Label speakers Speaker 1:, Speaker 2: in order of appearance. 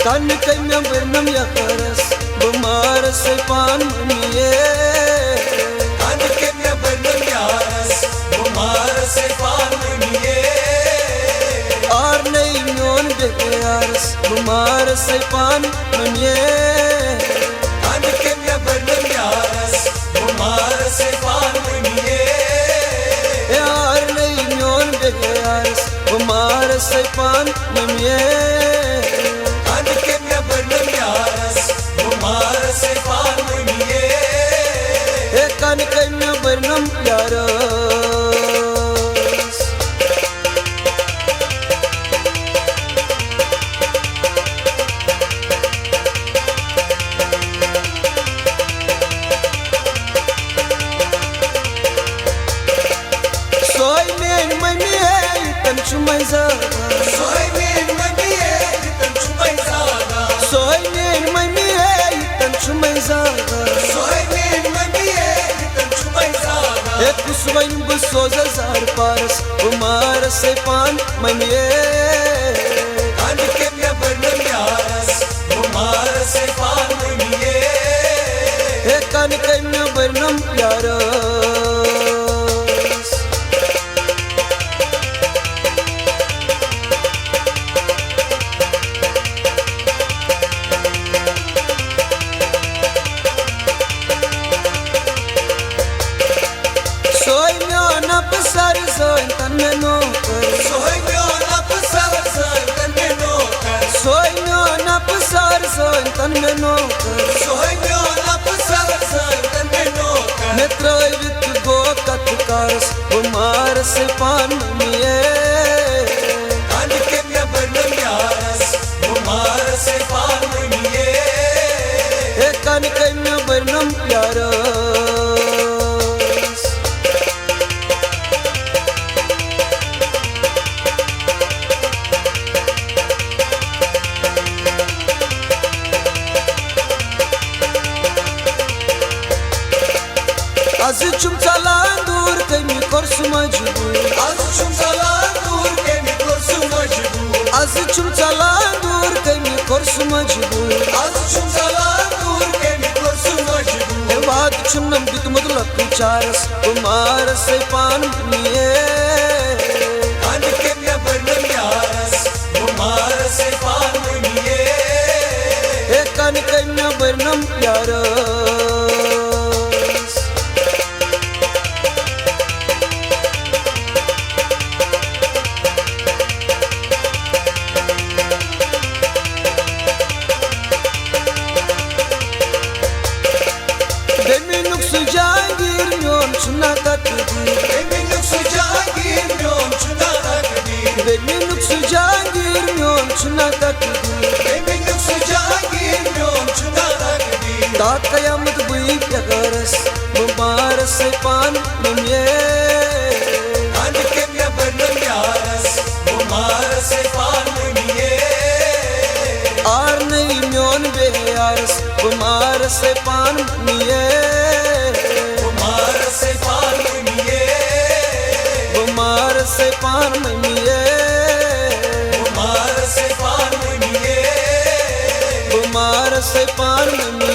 Speaker 1: Kan kanya bernam ya karas Bumar sepan mamiye
Speaker 2: Kan kanya bernam ya karas Bumar sepan mamiye
Speaker 1: Ar nahi nyon beharas Bumar sepan mamiye
Speaker 2: Kan kanya bernam ya karas Bumar sepan mamiye
Speaker 1: Ar nahi nyon beharas Bumar sepan mamiye Kan kanya bernam yaras Soy men mamiye tan chumai zada
Speaker 2: Soy men mamiye tan chumai zada
Speaker 1: Soy men mamiye tan chumai zada Kuswain busoza zar paras Umar sepan mamiye
Speaker 2: Kan kanya bernam yaras Umar sepan mamiye
Speaker 1: Kan kanya bernam yaras Soy miona pasar soy tan menokar
Speaker 2: Soy miona pasar soy tan menokar
Speaker 1: Soy miona pasar soy tan menokar
Speaker 2: Soy miona pasar soy tan menokar
Speaker 1: Metroy vit go katkaras Umar sepan mamiye
Speaker 2: Kan kanya bernam yaras Umar sepan mamiye
Speaker 1: Kan kanya bernam yaras Azıcım talan dur kemi korsu majbur
Speaker 2: Azıcım talan dur kemi korsu majbur
Speaker 1: Azıcım talan dur kemi korsu majbur
Speaker 2: Azıcım talan dur kemi korsu majbur
Speaker 1: Evad chunnam bitmudlak charas Kumar sepan mamiye
Speaker 2: Kan kanya bernam yaras Umar sepan mamiye
Speaker 1: Kan kanya bernam yaras Deminuk sujangir nyon chuna takdir
Speaker 2: Eminlik Cihangir nyon chuna takdir
Speaker 1: Deminuk sujangir nyon chuna takdir
Speaker 2: Eminlik Cihangir nyon chuna takdir
Speaker 1: Ta kayamat bui pyagaras Bumar sepan mamiye
Speaker 2: Kan kanya bernam yaras Umar sepan mamiye
Speaker 1: Ar nahi nyon beharas Bumar sepan mamiye
Speaker 2: Umar sepan mamiye
Speaker 1: Bumar sepan mamiye
Speaker 2: Umar sepan mamiye
Speaker 1: Bumar sepan mamiye